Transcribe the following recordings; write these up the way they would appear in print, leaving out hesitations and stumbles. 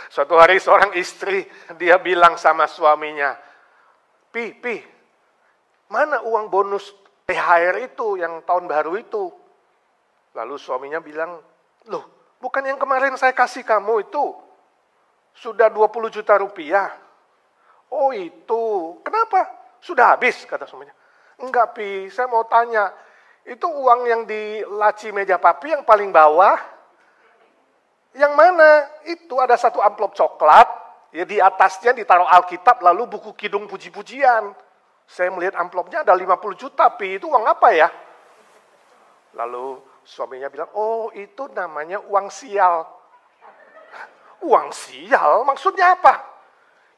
Suatu hari seorang istri, dia bilang sama suaminya, Pi, mana uang bonus THR itu yang tahun baru itu? Lalu suaminya bilang, loh, bukan yang kemarin saya kasih kamu itu, sudah 20 juta rupiah. Oh itu, kenapa? Sudah habis, kata suaminya. Enggak, Pi, saya mau tanya, itu uang yang di laci meja papi yang paling bawah, yang mana? Itu ada satu amplop coklat, ya di atasnya ditaruh Alkitab, lalu buku Kidung Puji-Pujian. Saya melihat amplopnya ada 50 juta, Pi, itu uang apa ya? Lalu suaminya bilang, oh itu namanya uang sial. Uang sial? Maksudnya apa?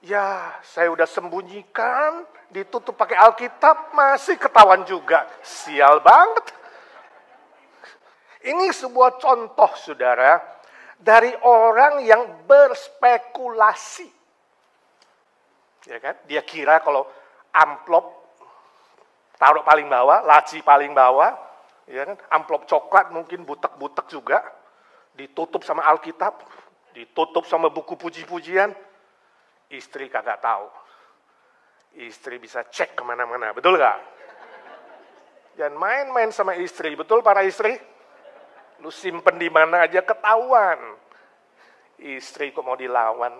Ya, saya udah sembunyikan, ditutup pakai Alkitab, masih ketahuan juga. Sial banget. Ini sebuah contoh, saudara, dari orang yang berspekulasi. Ya kan? Dia kira kalau amplop taruh paling bawah, laci paling bawah, ya kan? Amplop coklat mungkin butek-butek juga, ditutup sama Alkitab, ditutup sama buku puji-pujian. Istri kagak tahu. Istri bisa cek kemana-mana, betul gak? Jangan main-main sama istri, betul para istri? Lu simpen di mana aja ketahuan. Istri kok mau dilawan.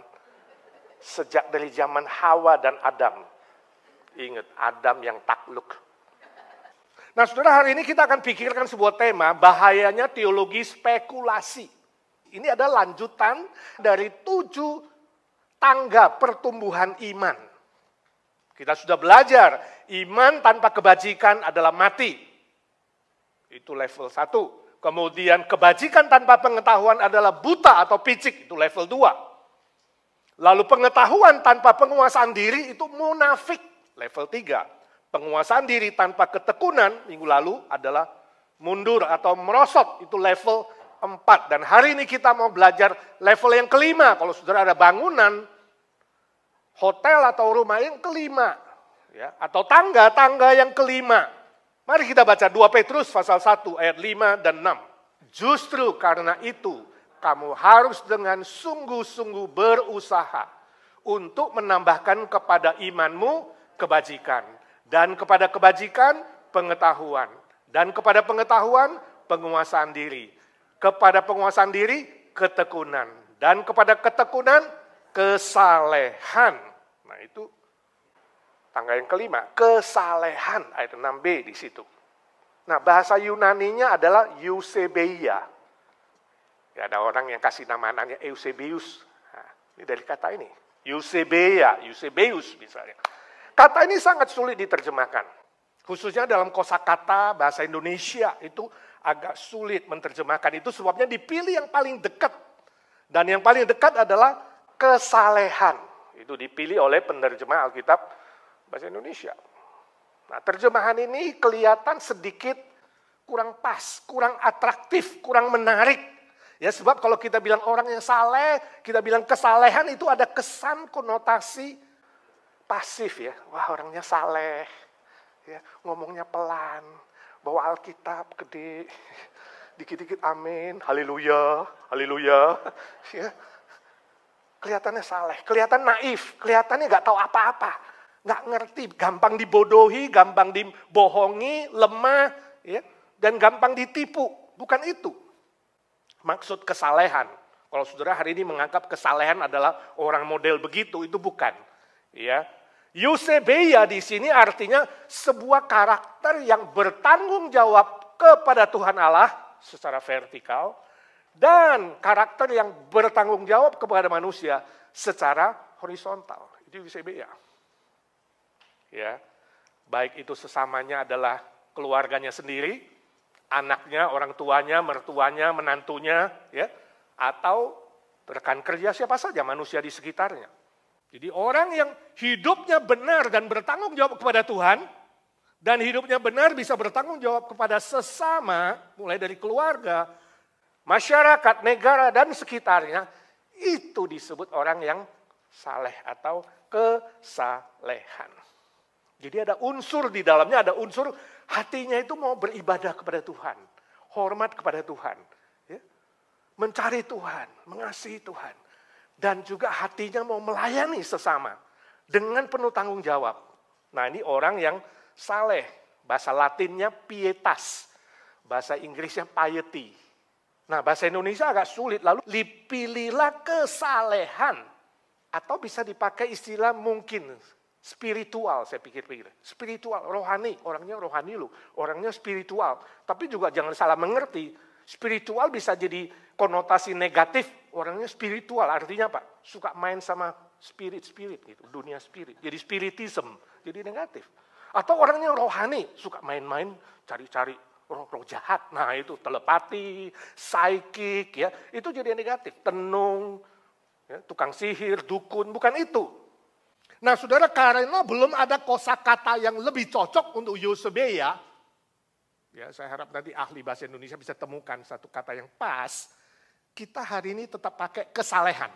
Sejak dari zaman Hawa dan Adam. Ingat, Adam yang takluk. Nah saudara, hari ini kita akan pikirkan sebuah tema, bahayanya teologi spekulasi. Ini adalah lanjutan dari 7 tangga pertumbuhan iman. Kita sudah belajar, iman tanpa kebajikan adalah mati. Itu level 1. Kemudian kebajikan tanpa pengetahuan adalah buta atau picik, itu level 2. Lalu pengetahuan tanpa penguasaan diri itu munafik, level 3. Penguasaan diri tanpa ketekunan, minggu lalu adalah mundur atau merosot, itu level 4. Dan hari ini kita mau belajar level yang kelima, kalau saudara ada bangunan, hotel atau rumah yang kelima, ya, atau tangga yang kelima. Mari kita baca 2 Petrus pasal 1 ayat 5 dan 6. Justru karena itu kamu harus dengan sungguh-sungguh berusaha untuk menambahkan kepada imanmu kebajikan. Dan kepada kebajikan pengetahuan. Dan kepada pengetahuan penguasaan diri. Kepada penguasaan diri ketekunan. Dan kepada ketekunan kesalehan. Nah itu tangga yang kelima, kesalehan, ayat 6b di situ. Nah, bahasa Yunaninya adalah Eusebeia. Ya, ada orang yang kasih nama anaknya Eusebius. Nah, ini dari kata ini, Eusebeia, Eusebius misalnya. Kata ini sangat sulit diterjemahkan. Khususnya dalam kosakata bahasa Indonesia itu agak sulit menerjemahkan. Itu sebabnya dipilih yang paling dekat. Dan yang paling dekat adalah kesalehan. Itu dipilih oleh penerjemah Alkitab bahasa Indonesia. Nah, terjemahan ini kelihatan sedikit kurang pas, kurang atraktif, kurang menarik. Ya, sebab kalau kita bilang orang yang saleh, kita bilang kesalehan itu ada kesan konotasi pasif ya. Wah, orangnya saleh. Ya, ngomongnya pelan, bawa Alkitab gede. Dikit-dikit amin, haleluya, haleluya. Ya. Kelihatannya saleh, kelihatan naif, kelihatannya nggak tahu apa-apa. Nggak ngerti, gampang dibodohi, gampang dibohongi, lemah, ya, dan gampang ditipu. Bukan itu maksud kesalehan. Kalau saudara hari ini menganggap kesalehan adalah orang model begitu, itu bukan. Ya, Eusebeia di sini artinya sebuah karakter yang bertanggung jawab kepada Tuhan Allah secara vertikal, dan karakter yang bertanggung jawab kepada manusia secara horizontal. Itu Eusebeia. Ya, baik itu sesamanya adalah keluarganya sendiri, anaknya, orang tuanya, mertuanya, menantunya, ya, atau rekan kerja siapa saja manusia di sekitarnya. Jadi orang yang hidupnya benar dan bertanggung jawab kepada Tuhan, dan hidupnya benar bisa bertanggung jawab kepada sesama, mulai dari keluarga, masyarakat, negara, dan sekitarnya, itu disebut orang yang saleh atau kesalehan. Jadi ada unsur di dalamnya, ada unsur hatinya itu mau beribadah kepada Tuhan. Hormat kepada Tuhan. Ya. Mencari Tuhan, mengasihi Tuhan. Dan juga hatinya mau melayani sesama dengan penuh tanggung jawab. Nah, ini orang yang saleh. Bahasa Latinnya pietas. Bahasa Inggrisnya piety. Nah, bahasa Indonesia agak sulit. Lalu dipilihlah kesalehan. Atau bisa dipakai istilah mungkin spiritual, saya pikir-pikir. Spiritual, rohani. Orangnya rohani loh. Orangnya spiritual. Tapi juga jangan salah mengerti. Spiritual bisa jadi konotasi negatif. Orangnya spiritual, artinya apa? Suka main sama spirit-spirit gitu, dunia spirit. Jadi spiritism, jadi negatif. Atau orangnya rohani, suka main-main, cari-cari roh-roh jahat. Nah itu telepati, psychic, ya itu jadi negatif. Tenung, ya, tukang sihir, dukun, bukan itu. Nah saudara, karena belum ada kosakata yang lebih cocok untuk Eusebia, ya saya harap nanti ahli bahasa Indonesia bisa temukan satu kata yang pas. Kita hari ini tetap pakai kesalehan.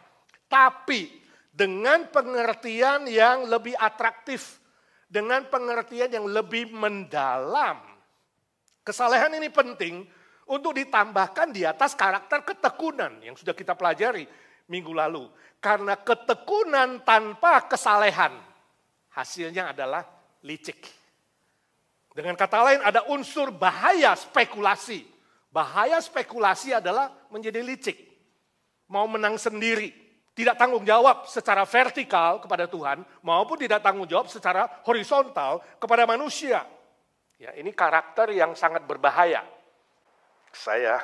Tapi dengan pengertian yang lebih atraktif. Dengan pengertian yang lebih mendalam. Kesalehan ini penting untuk ditambahkan di atas karakter ketekunan yang sudah kita pelajari minggu lalu. Karena ketekunan tanpa kesalehan hasilnya adalah licik. Dengan kata lain ada unsur bahaya spekulasi. Bahaya spekulasi adalah menjadi licik. Mau menang sendiri. Tidak tanggung jawab secara vertikal kepada Tuhan. Maupun tidak tanggung jawab secara horizontal kepada manusia. Ya, ini karakter yang sangat berbahaya. Saya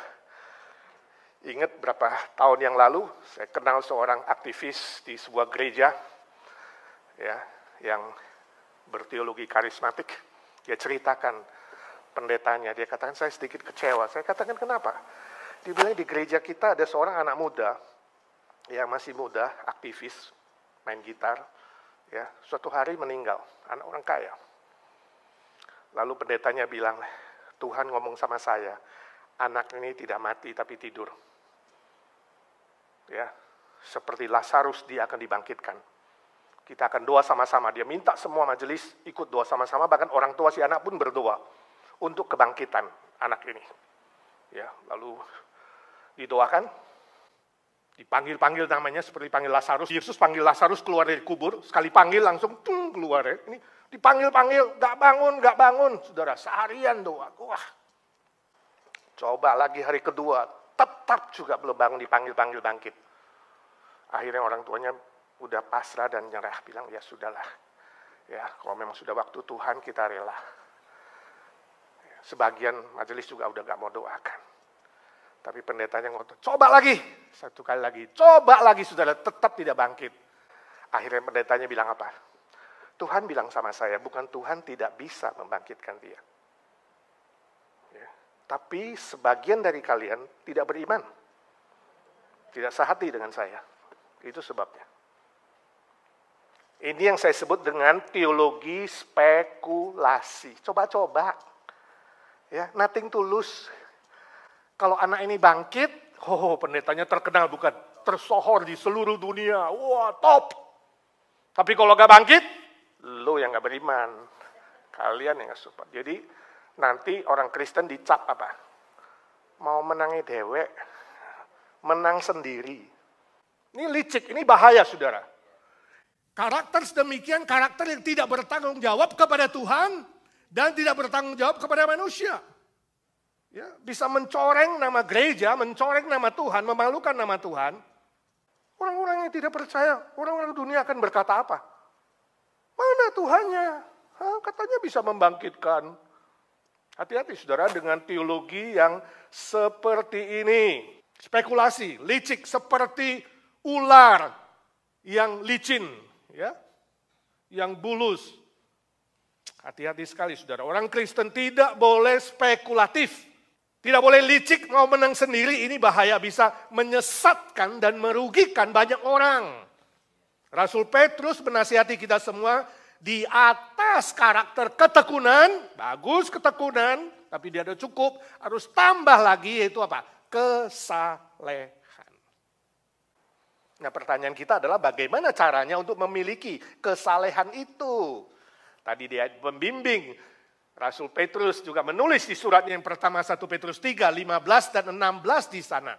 ingat berapa tahun yang lalu. Saya kenal seorang aktivis di sebuah gereja. Ya, yang berteologi karismatik. Dia ceritakan pendetanya, dia katakan saya sedikit kecewa. Saya katakan kenapa? Dia bilang di gereja kita ada seorang anak muda, yang masih muda, aktivis, main gitar, ya suatu hari meninggal, anak orang kaya. Lalu pendetanya bilang, Tuhan ngomong sama saya, anak ini tidak mati tapi tidur. Ya, seperti Lazarus dia akan dibangkitkan. Kita akan doa sama-sama. Dia minta semua majelis ikut doa sama-sama, bahkan orang tua si anak pun berdoa untuk kebangkitan anak ini. Ya, lalu didoakan, dipanggil-panggil namanya seperti panggil Lazarus. Yesus panggil Lazarus keluar dari kubur, sekali panggil langsung keluar ya. Ini dipanggil-panggil, gak bangun. Saudara, seharian doa. Wah, coba lagi hari kedua, tetap juga belum bangun, dipanggil-panggil bangkit. Akhirnya orang tuanya udah pasrah dan nyerah, bilang ya sudahlah. Ya, kalau memang sudah waktu Tuhan kita rela. Sebagian majelis juga udah gak mau doakan. Tapi pendetanya ngotot, coba lagi. Satu kali lagi, coba lagi saudara, tetap tidak bangkit. Akhirnya pendetanya bilang apa? Tuhan bilang sama saya, bukan Tuhan tidak bisa membangkitkan dia. Ya. Tapi sebagian dari kalian tidak beriman. Tidak sehati dengan saya. Itu sebabnya. Ini yang saya sebut dengan teologi spekulasi. Coba-coba. Ya, nothing tulus. Kalau anak ini bangkit, pendetanya terkenal bukan? Tersohor di seluruh dunia. Wah, top. Tapi kalau gak bangkit, lo yang gak beriman. Kalian yang gak support. Jadi nanti orang Kristen dicap apa? Mau menangi dewek, menang sendiri. Ini licik, ini bahaya saudara. Karakter sedemikian, karakter yang tidak bertanggung jawab kepada Tuhan, dan tidak bertanggung jawab kepada manusia. Ya, bisa mencoreng nama gereja, mencoreng nama Tuhan, memalukan nama Tuhan. Orang-orang yang tidak percaya, orang-orang dunia akan berkata apa? Mana Tuhannya? Katanya bisa membangkitkan. Hati-hati saudara dengan teologi yang seperti ini. Spekulasi, licik seperti ular yang licin, ya, yang bulus. Hati-hati sekali saudara, orang Kristen tidak boleh spekulatif. Tidak boleh licik mau menang sendiri, ini bahaya, bisa menyesatkan dan merugikan banyak orang. Rasul Petrus menasihati kita semua di atas karakter ketekunan, bagus ketekunan, tapi dia ada cukup, harus tambah lagi yaitu apa? Kesalehan. Nah pertanyaan kita adalah bagaimana caranya untuk memiliki kesalehan itu? Tadi dia membimbing, Rasul Petrus juga menulis di suratnya yang pertama 1 Petrus 3, 15 dan 16 di sana.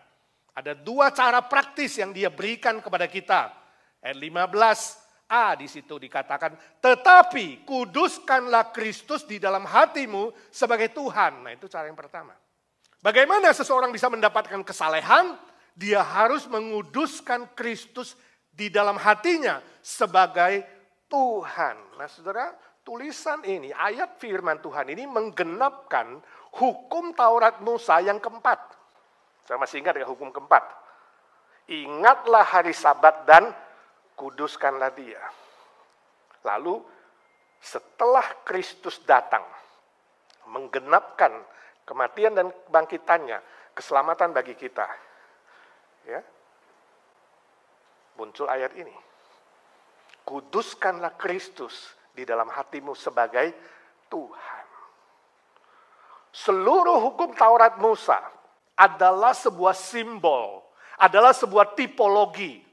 Ada dua cara praktis yang dia berikan kepada kita. Ayat 15a di situ dikatakan, tetapi kuduskanlah Kristus di dalam hatimu sebagai Tuhan. Nah itu cara yang pertama. Bagaimana seseorang bisa mendapatkan kesalehan? Dia harus menguduskan Kristus di dalam hatinya sebagai Tuhan. Nah saudara, tulisan ini, ayat firman Tuhan ini menggenapkan hukum Taurat Musa yang keempat. Saya masih ingat ya hukum keempat. Ingatlah hari Sabat dan kuduskanlah dia. Lalu setelah Kristus datang, menggenapkan kematian dan kebangkitannya, keselamatan bagi kita. Ya, muncul ayat ini. Kuduskanlah Kristus di dalam hatimu sebagai Tuhan. Seluruh hukum Taurat Musa adalah sebuah simbol, adalah sebuah tipologi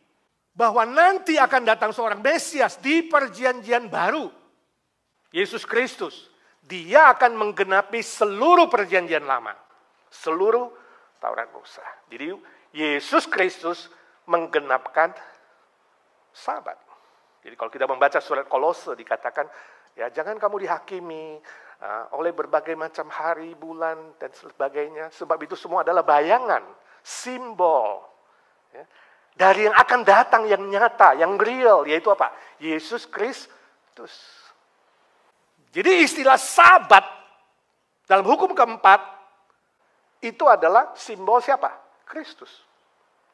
bahwa nanti akan datang seorang Mesias di perjanjian baru. Yesus Kristus, dia akan menggenapi seluruh perjanjian lama, seluruh Taurat Musa. Jadi Yesus Kristus menggenapkan Sabat. Jadi kalau kita membaca surat Kolose dikatakan, ya jangan kamu dihakimi oleh berbagai macam hari, bulan, dan sebagainya. Sebab itu semua adalah bayangan, simbol. Ya, dari yang akan datang, yang nyata, yang real, yaitu apa? Yesus Kristus. Jadi istilah Sabat dalam hukum keempat, itu adalah simbol siapa? Kristus.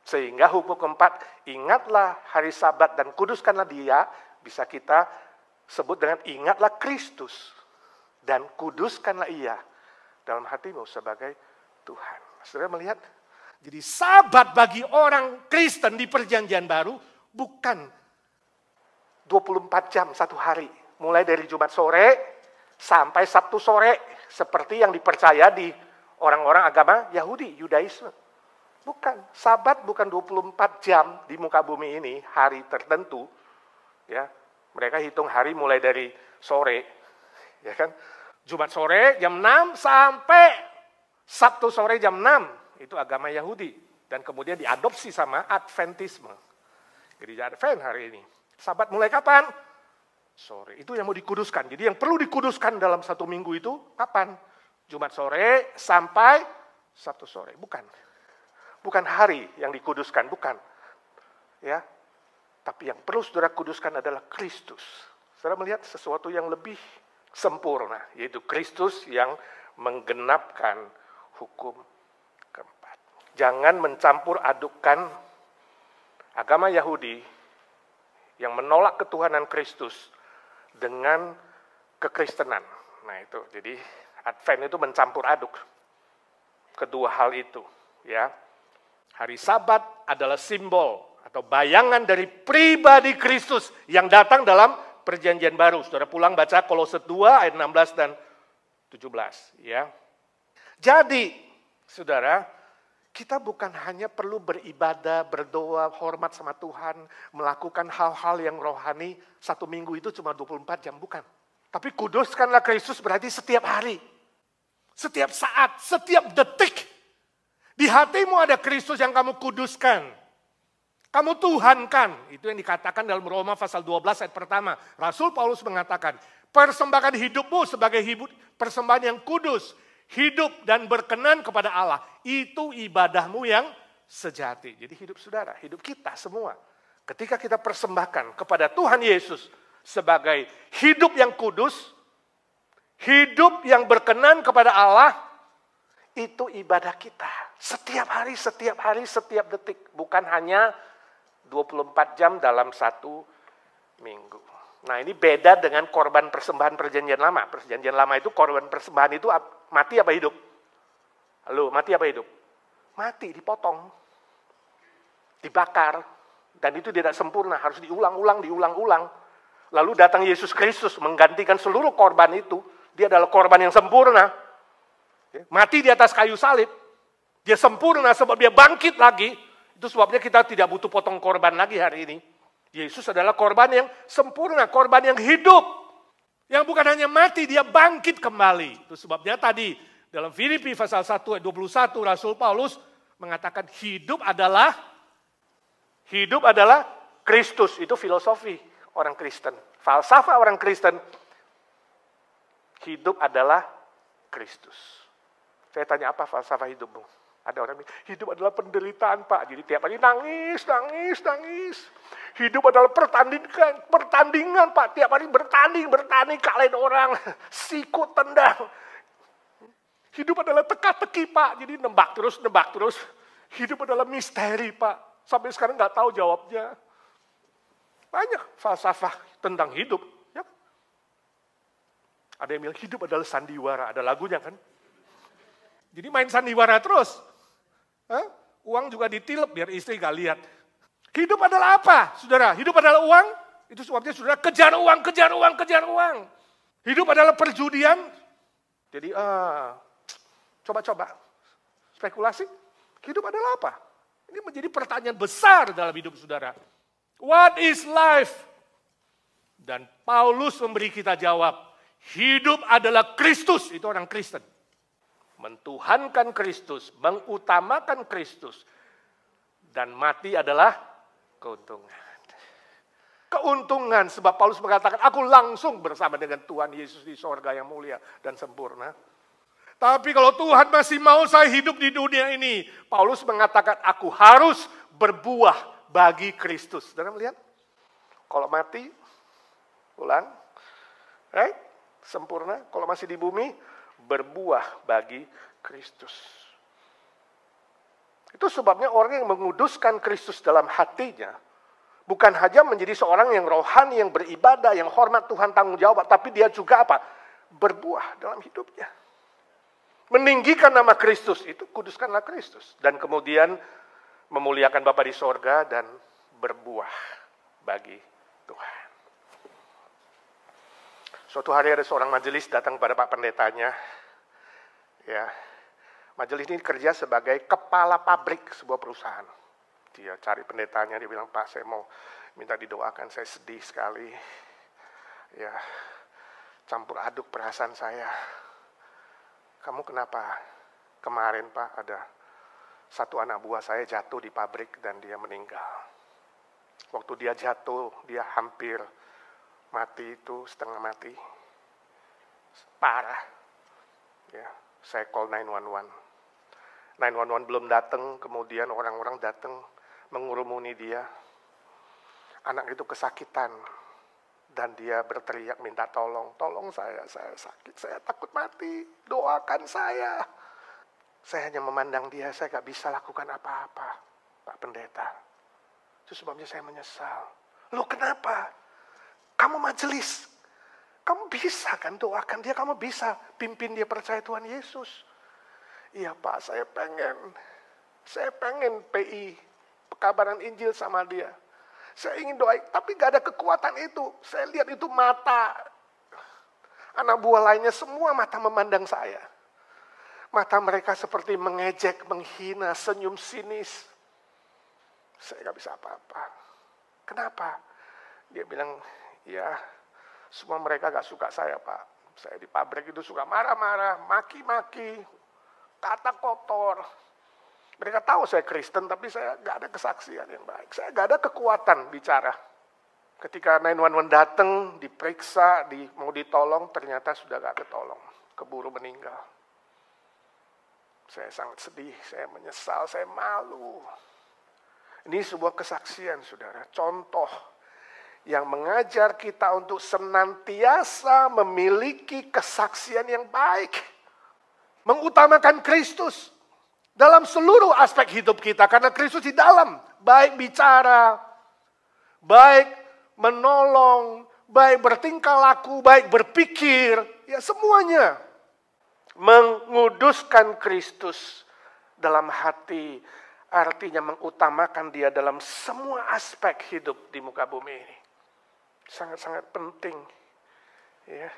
Sehingga hukum keempat, ingatlah hari Sabat dan kuduskanlah dia, bisa kita sebut dengan ingatlah Kristus dan kuduskanlah ia dalam hatimu sebagai Tuhan. Saudara melihat, jadi Sabat bagi orang Kristen di perjanjian baru bukan 24 jam satu hari, mulai dari Jumat sore sampai Sabtu sore, seperti yang dipercaya di orang-orang agama Yahudi, Yudaisme. Bukan, Sabat bukan 24 jam di muka bumi ini, hari tertentu. Ya, mereka hitung hari mulai dari sore, ya kan? Jumat sore jam 6 sampai Sabtu sore jam 6. Itu agama Yahudi dan kemudian diadopsi sama Adventisme. Gereja Advent hari ini. Sabat mulai kapan? Sore. Itu yang mau dikuduskan. Jadi yang perlu dikuduskan dalam satu minggu itu kapan? Jumat sore sampai Sabtu sore. Bukan. Bukan hari yang dikuduskan, bukan. Ya. Tapi yang perlu saudara kuduskan adalah Kristus. Saudara melihat sesuatu yang lebih sempurna, yaitu Kristus yang menggenapkan hukum keempat. Jangan mencampur adukkan agama Yahudi yang menolak ketuhanan Kristus dengan kekristenan. Nah itu, jadi Advent itu mencampur aduk kedua hal itu, ya. Hari Sabat adalah simbol atau bayangan dari pribadi Kristus yang datang dalam perjanjian baru. Saudara pulang baca Kolose 2 ayat 16 dan 17, ya. Jadi, saudara, kita bukan hanya perlu beribadah, berdoa, hormat sama Tuhan, melakukan hal-hal yang rohani, satu minggu itu cuma 24 jam, bukan. Tapi kuduskanlah Kristus berarti setiap hari, setiap saat, setiap detik. Di hatimu ada Kristus yang kamu kuduskan. Kamu tuhankan. Itu yang dikatakan dalam Roma pasal 12 ayat pertama. Rasul Paulus mengatakan, persembahkan hidupmu sebagai persembahan yang kudus, hidup dan berkenan kepada Allah. Itu ibadahmu yang sejati. Jadi hidup saudara, hidup kita semua. Ketika kita persembahkan kepada Tuhan Yesus sebagai hidup yang kudus, hidup yang berkenan kepada Allah, itu ibadah kita. Setiap hari, setiap detik. Bukan hanya 24 jam dalam satu minggu. Nah ini beda dengan korban persembahan perjanjian lama. Perjanjian lama itu korban persembahan itu mati apa hidup? Halo, mati apa hidup? Mati, dipotong. Dibakar. Dan itu tidak sempurna, harus diulang-ulang. Lalu datang Yesus Kristus menggantikan seluruh korban itu. Dia adalah korban yang sempurna. Mati di atas kayu salib. Dia sempurna sebab dia bangkit lagi. Itu sebabnya kita tidak butuh potong korban lagi hari ini. Yesus adalah korban yang sempurna, korban yang hidup. Yang bukan hanya mati, dia bangkit kembali. Itu sebabnya tadi dalam Filipi pasal 1 ayat 21 Rasul Paulus mengatakan hidup adalah Kristus. Itu filosofi orang Kristen. Falsafah orang Kristen, hidup adalah Kristus. Saya tanya, apa falsafah hidupmu? Ada orang bilang, hidup adalah penderitaan, Pak. Jadi tiap hari nangis. Hidup adalah pertandingan, Pak. Tiap hari bertanding, kalahin orang. Sikut tendang. Hidup adalah teka-teki, Pak. Jadi nebak terus. Hidup adalah misteri, Pak. Sampai sekarang nggak tahu jawabnya. Banyak falsafah tentang hidup. Ya. Ada yang bilang hidup adalah sandiwara. Ada lagunya kan? Jadi main sandiwara terus. Uang juga ditilep biar istri gak lihat. Hidup adalah apa, saudara? Hidup adalah uang. Itu sebabnya saudara kejar uang. Hidup adalah perjudian. Jadi coba spekulasi. Hidup adalah apa? Ini menjadi pertanyaan besar dalam hidup saudara. What is life? Dan Paulus memberi kita jawab. Hidup adalah Kristus. Itu orang Kristen. Mentuhankan Kristus, mengutamakan Kristus, dan mati adalah keuntungan. Keuntungan sebab Paulus mengatakan, aku langsung bersama dengan Tuhan Yesus di sorga yang mulia dan sempurna. Tapi kalau Tuhan masih mau saya hidup di dunia ini, Paulus mengatakan, aku harus berbuah bagi Kristus. Saudara melihat? Kalau mati, pulang, sempurna. Kalau masih di bumi, berbuah bagi Kristus. Itu sebabnya orang yang menguduskan Kristus dalam hatinya, bukan hanya menjadi seorang yang rohani, yang beribadah, yang hormat Tuhan, tanggung jawab, tapi dia juga apa? Berbuah dalam hidupnya. Meninggikan nama Kristus, itu kuduskanlah Kristus. Dan kemudian memuliakan Bapa di sorga dan berbuah bagi Tuhan. Suatu hari ada seorang majelis datang pada Pak Pendetanya. Ya, majelis ini kerja sebagai kepala pabrik sebuah perusahaan. Dia cari pendetanya, dia bilang, Pak, saya mau minta didoakan, saya sedih sekali. Ya, campur aduk perasaan saya. Kamu kenapa? Kemarin, Pak, ada satu anak buah saya jatuh di pabrik dan dia meninggal. Waktu dia jatuh, dia hampir mati, itu setengah mati. Parah. Ya, saya call 911. 911 belum datang, kemudian orang-orang datang mengurumuni dia. Anak itu kesakitan dan dia berteriak minta tolong. Tolong saya sakit, saya takut mati, doakan saya. Saya hanya memandang dia, saya gak bisa lakukan apa-apa, Pak Pendeta. Itu sebabnya saya menyesal. Loh kenapa? Kamu majelis, kamu bisa kan doakan dia, kamu bisa pimpin dia percaya Tuhan Yesus. Iya Pak, saya pengen PI, pekabaran Injil sama dia. Saya ingin doa, tapi gak ada kekuatan itu. Saya lihat itu mata. Anak buah lainnya semua mata memandang saya. Mata mereka seperti mengejek, menghina, senyum sinis. Saya gak bisa apa-apa. Kenapa? Dia bilang, ya semua mereka gak suka saya Pak. Saya di pabrik itu suka marah-marah, maki-maki, kata kotor. Mereka tahu saya Kristen, tapi saya gak ada kesaksian yang baik. Saya gak ada kekuatan bicara. Ketika 911 datang, diperiksa, mau ditolong, ternyata sudah gak ketolong. Keburu meninggal. Saya sangat sedih, saya menyesal, saya malu. Ini sebuah kesaksian, saudara. Contoh yang mengajar kita untuk senantiasa memiliki kesaksian yang baik. Mengutamakan Kristus dalam seluruh aspek hidup kita. Karena Kristus di dalam. Baik bicara, baik menolong, baik bertingkah laku, baik berpikir. Ya semuanya. Menguduskan Kristus dalam hati. Artinya mengutamakan dia dalam semua aspek hidup di muka bumi ini. Sangat-sangat penting. Ya.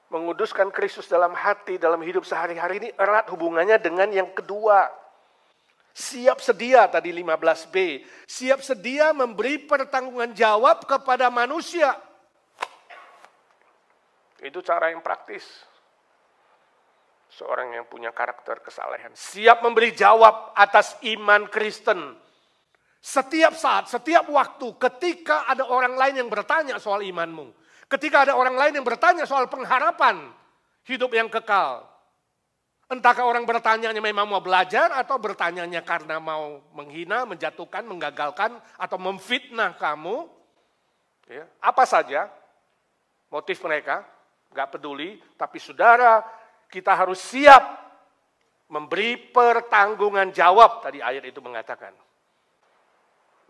Menguduskan Kristus dalam hati, dalam hidup sehari-hari ini erat hubungannya dengan yang kedua. Siap sedia tadi 15b. Siap sedia memberi pertanggungan jawab kepada manusia. Itu cara yang praktis. seorang yang punya karakter kesalehan. Siap memberi jawab atas iman Kristen. Setiap saat, setiap waktu, ketika ada orang lain yang bertanya soal imanmu. Ketika ada orang lain yang bertanya soal pengharapan hidup yang kekal. Entahkah orang bertanyanya memang mau belajar atau bertanyanya karena mau menghina, menjatuhkan, menggagalkan, atau memfitnah kamu. Ya, apa saja motif mereka, gak peduli. Tapi saudara, kita harus siap memberi pertanggungan jawab. Tadi ayat itu mengatakan.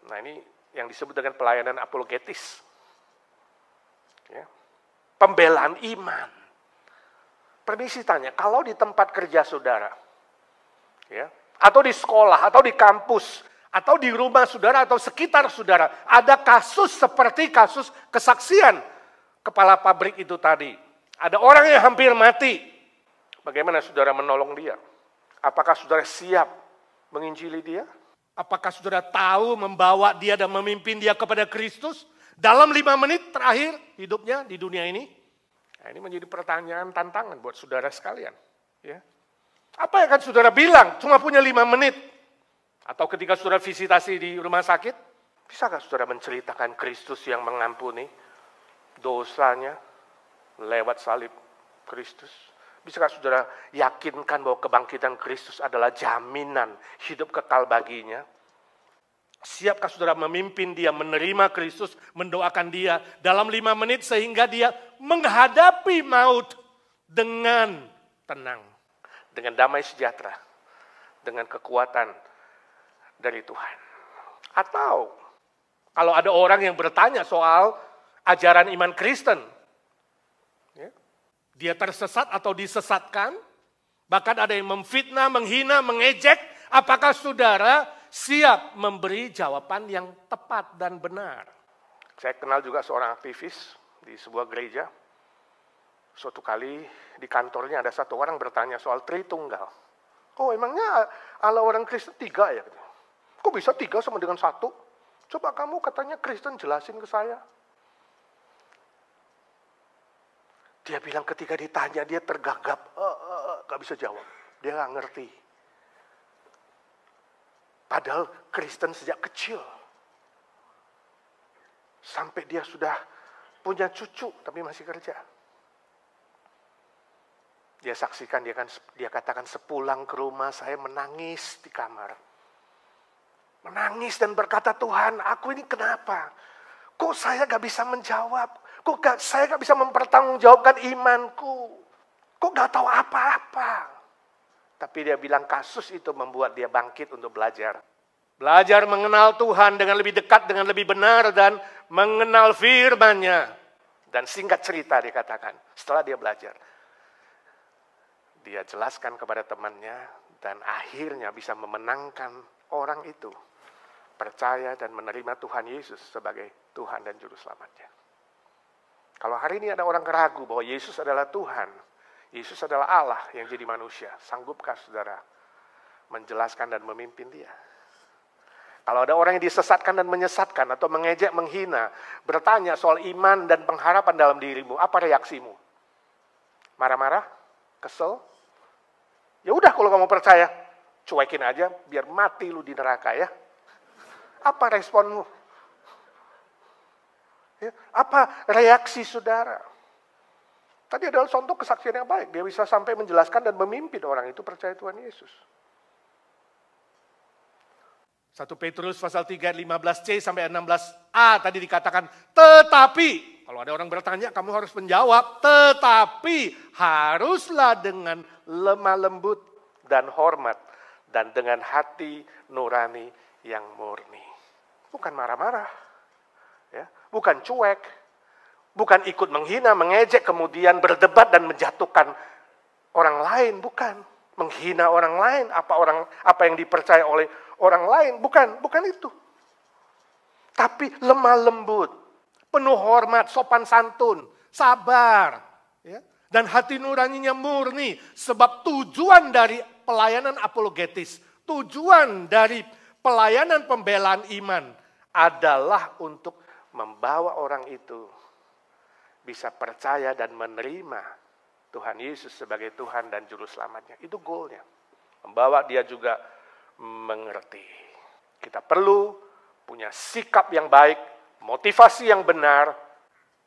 Nah ini yang disebut dengan pelayanan apologetis. Ya. Pembelaan iman. Permisi tanya, kalau di tempat kerja saudara, ya, atau di sekolah, atau di kampus, atau di rumah saudara, atau sekitar saudara, ada kasus seperti kasus kesaksian kepala pabrik itu tadi. Ada orang yang hampir mati. Bagaimana saudara menolong dia? Apakah saudara siap menginjili dia? Apakah saudara tahu membawa dia dan memimpin dia kepada Kristus dalam 5 menit terakhir hidupnya di dunia ini? Nah, ini menjadi pertanyaan tantangan buat saudara sekalian. Ya. Apa yang akan saudara bilang? Cuma punya 5 menit. Atau ketika saudara visitasi di rumah sakit, bisakah saudara menceritakan Kristus yang mengampuni dosanya lewat salib Kristus? Bisakah saudara yakinkan bahwa kebangkitan Kristus adalah jaminan hidup kekal baginya? Siapkah saudara memimpin dia, menerima Kristus, mendoakan dia dalam 5 menit sehingga dia menghadapi maut dengan tenang, dengan damai sejahtera, dengan kekuatan dari Tuhan? Atau kalau ada orang yang bertanya soal ajaran iman Kristen, dia tersesat atau disesatkan, bahkan ada yang memfitnah, menghina, mengejek, apakah saudara siap memberi jawaban yang tepat dan benar? Saya kenal juga seorang aktivis di sebuah gereja. Suatu kali di kantornya ada satu orang bertanya soal Tritunggal. Oh emangnya Allah orang Kristen 3 ya? Kok bisa 3 sama dengan 1? Coba kamu katanya Kristen jelasin ke saya. Dia bilang ketika ditanya dia tergagap, gak bisa jawab. Dia gak ngerti. Padahal Kristen sejak kecil. Sampai dia sudah punya cucu tapi masih kerja. Dia saksikan, dia katakan sepulang ke rumah saya menangis di kamar. Menangis dan berkata, Tuhan aku ini kenapa? Kok saya gak bisa menjawab? Kok saya gak bisa mempertanggungjawabkan imanku? Kok gak tahu apa-apa? Tapi dia bilang kasus itu membuat dia bangkit untuk belajar. Belajar mengenal Tuhan dengan lebih dekat, dengan lebih benar, dan mengenal firman-Nya. Dan singkat cerita dia katakan, setelah dia belajar, dia jelaskan kepada temannya, dan akhirnya bisa memenangkan orang itu percaya dan menerima Tuhan Yesus sebagai Tuhan dan Juru Selamatnya. Kalau hari ini ada orang ragu bahwa Yesus adalah Tuhan, Yesus adalah Allah yang jadi manusia, sanggupkah saudara menjelaskan dan memimpin dia? Kalau ada orang yang disesatkan dan menyesatkan atau mengejek, menghina, bertanya soal iman dan pengharapan dalam dirimu, apa reaksimu? Marah-marah? Kesel? Ya udah kalau kamu percaya, cuekin aja biar mati lu di neraka ya. Apa responmu? Ya, apa reaksi saudara? Tadi adalah contoh kesaksian yang baik. Dia bisa sampai menjelaskan dan memimpin orang itu percaya Tuhan Yesus. 1 Petrus pasal 3 15c sampai 16a tadi dikatakan, tetapi, kalau ada orang bertanya kamu harus menjawab, tetapi haruslah dengan lemah lembut dan hormat dan dengan hati nurani yang murni. Bukan marah-marah, ya, bukan cuek, bukan ikut menghina, mengejek, kemudian berdebat dan menjatuhkan orang lain, bukan. Menghina orang lain, apa yang dipercaya oleh orang lain, bukan itu. Tapi lemah lembut, penuh hormat, sopan santun, sabar, ya, dan hati nuraninya murni. Sebab tujuan dari pelayanan apologetis, tujuan dari pelayanan pembelaan iman adalah untuk membawa orang itu bisa percaya dan menerima Tuhan Yesus sebagai Tuhan dan Juru Selamatnya. Itu goalnya. Membawa dia juga mengerti. Kita perlu punya sikap yang baik, motivasi yang benar,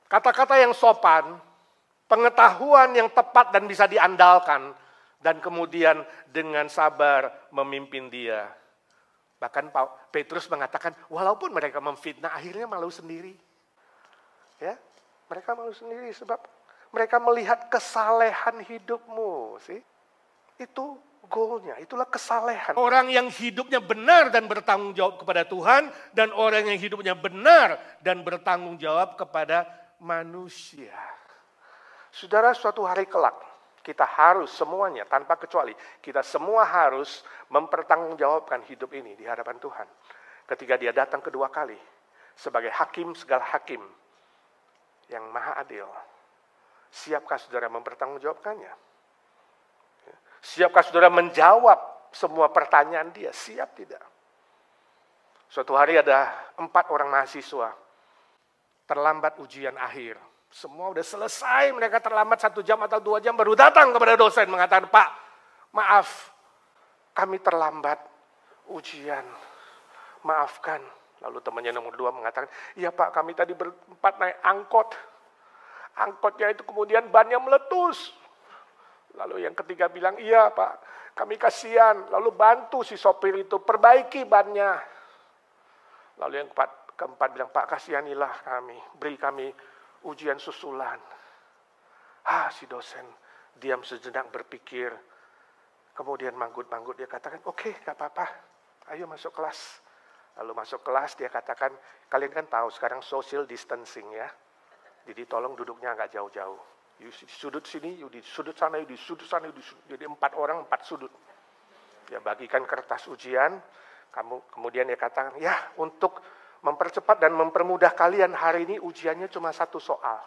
kata-kata yang sopan, pengetahuan yang tepat dan bisa diandalkan, dan kemudian dengan sabar memimpin dia. Bahkan Petrus mengatakan, walaupun mereka memfitnah, akhirnya malu sendiri. Ya, mereka malu sendiri sebab mereka melihat kesalehan hidupmu, sih. Itu goalnya, itulah kesalehan. Orang yang hidupnya benar dan bertanggung jawab kepada Tuhan, dan orang yang hidupnya benar dan bertanggung jawab kepada manusia. Saudara, suatu hari kelak, kita harus semuanya, tanpa kecuali, kita semua harus mempertanggungjawabkan hidup ini di hadapan Tuhan. Ketika dia datang kedua kali, sebagai hakim segala hakim, yang maha adil. Siapkah saudara mempertanggungjawabkannya? Siapkah saudara menjawab semua pertanyaan dia? Siap tidak? Suatu hari ada 4 orang mahasiswa terlambat ujian akhir. Semua udah selesai, mereka terlambat 1 jam atau 2 jam baru datang kepada dosen mengatakan, Pak, maaf, kami terlambat ujian, maafkan. Lalu temannya nomor 2 mengatakan, iya Pak, kami tadi berempat naik angkot. Angkotnya itu kemudian bannya meletus. Lalu yang ketiga bilang, iya Pak, kami kasihan. Lalu bantu si sopir itu, perbaiki bannya. Lalu yang keempat bilang, Pak, kasihanilah kami, beri kami ujian susulan. Si dosen diam sejenak berpikir. Kemudian manggut-manggut dia katakan, oke, gak apa-apa, ayo masuk kelas. Lalu masuk kelas dia katakan, kalian kan tahu sekarang social distancing ya. Jadi tolong duduknya agak jauh-jauh. You di sudut sini, you di sudut sana, you di sudut sana, you di sudut. Jadi 4 orang 4 sudut. Dia bagikan kertas ujian, kemudian dia katakan, ya untuk mempercepat dan mempermudah kalian hari ini ujiannya cuma 1 soal.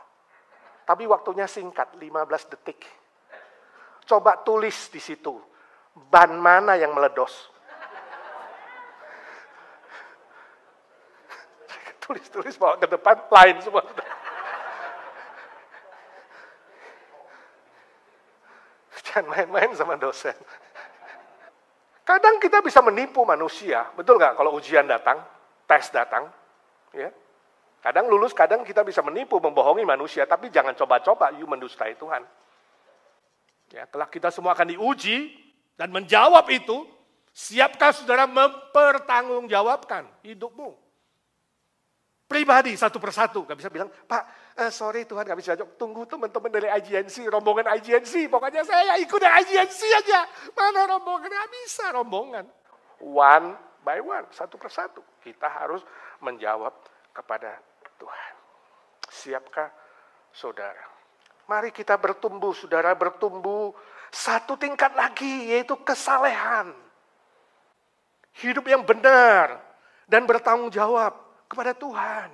Tapi waktunya singkat, 15 detik. Coba tulis di situ, ban mana yang meledos. Tulis bawa ke depan, lain semua. Jangan main-main sama dosen. Kadang kita bisa menipu manusia, betul nggak? Kalau ujian datang, tes datang, ya. Kadang lulus, kadang kita bisa menipu, membohongi manusia, tapi jangan coba-coba, you mendustai Tuhan. Ya, kelak kita semua akan diuji dan menjawab itu. Siapkah saudara mempertanggungjawabkan hidupmu? Pribadi satu persatu, gak bisa bilang, Pak, sorry Tuhan gak bisa jawab. Tunggu teman-teman dari IGNC, rombongan IGNC. Pokoknya saya ikut dari IGNC aja. Mana rombongan? Gak bisa rombongan. One by one, satu persatu. Kita harus menjawab kepada Tuhan. Siapkah saudara? Mari kita bertumbuh, saudara, bertumbuh 1 tingkat lagi, yaitu kesalehan. Hidup yang benar dan bertanggung jawab kepada Tuhan.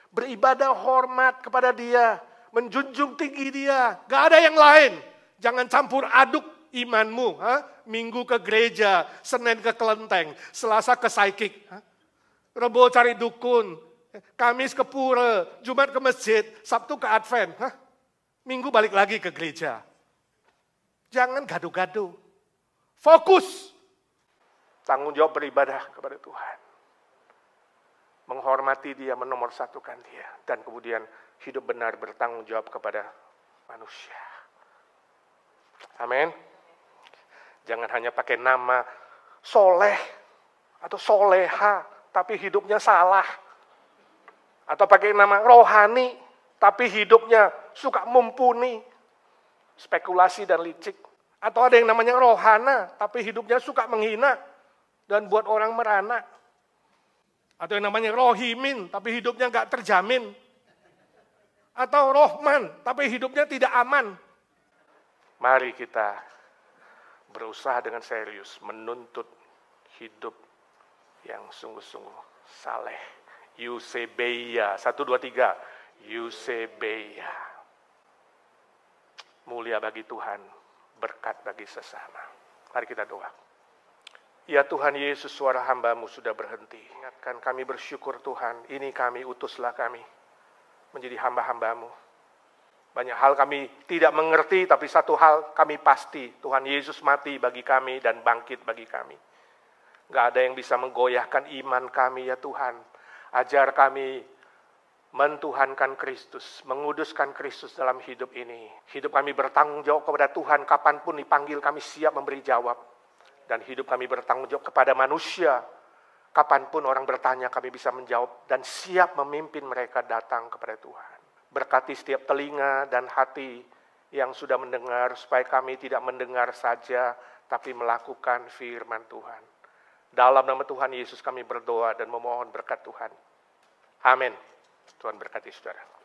Beribadah hormat kepada Dia. Menjunjung tinggi Dia. Gak ada yang lain. Jangan campur aduk imanmu. Minggu ke gereja, Senin ke kelenteng, Selasa ke psychic. Rebo cari dukun, Kamis ke pura, Jumat ke masjid, Sabtu ke Advent. Minggu balik lagi ke gereja. Jangan gaduh-gaduh. Fokus. Tanggung jawab beribadah kepada Tuhan. Menghormati Dia, menomorsatukan Dia. Dan kemudian hidup benar bertanggung jawab kepada manusia. Amin. Jangan hanya pakai nama soleh atau soleha, tapi hidupnya salah. Atau pakai nama rohani, tapi hidupnya suka mumpuni. Spekulasi dan licik. Atau ada yang namanya rohana, tapi hidupnya suka menghina dan buat orang merana. Atau yang namanya rohimin, tapi hidupnya nggak terjamin. Atau rohman, tapi hidupnya tidak aman. Mari kita berusaha dengan serius menuntut hidup yang sungguh-sungguh saleh. Eusebeia, 1, 2, 3. Eusebeia. Mulia bagi Tuhan, berkat bagi sesama. Mari kita doa. Ya Tuhan Yesus, suara hamba-Mu sudah berhenti. Ingatkan kami bersyukur Tuhan, ini kami, utuslah kami menjadi hamba-hamba-Mu. Banyak hal kami tidak mengerti, tapi satu hal kami pasti, Tuhan Yesus mati bagi kami dan bangkit bagi kami. Gak ada yang bisa menggoyahkan iman kami ya Tuhan. Ajar kami mentuhankan Kristus, menguduskan Kristus dalam hidup ini. Hidup kami bertanggung jawab kepada Tuhan, kapanpun dipanggil kami siap memberi jawab. Dan hidup kami bertanggung jawab kepada manusia, kapanpun orang bertanya kami bisa menjawab dan siap memimpin mereka datang kepada Tuhan. Berkati setiap telinga dan hati yang sudah mendengar, supaya kami tidak mendengar saja, tapi melakukan firman Tuhan. Dalam nama Tuhan Yesus kami berdoa dan memohon berkat Tuhan. Amin. Tuhan berkati saudara.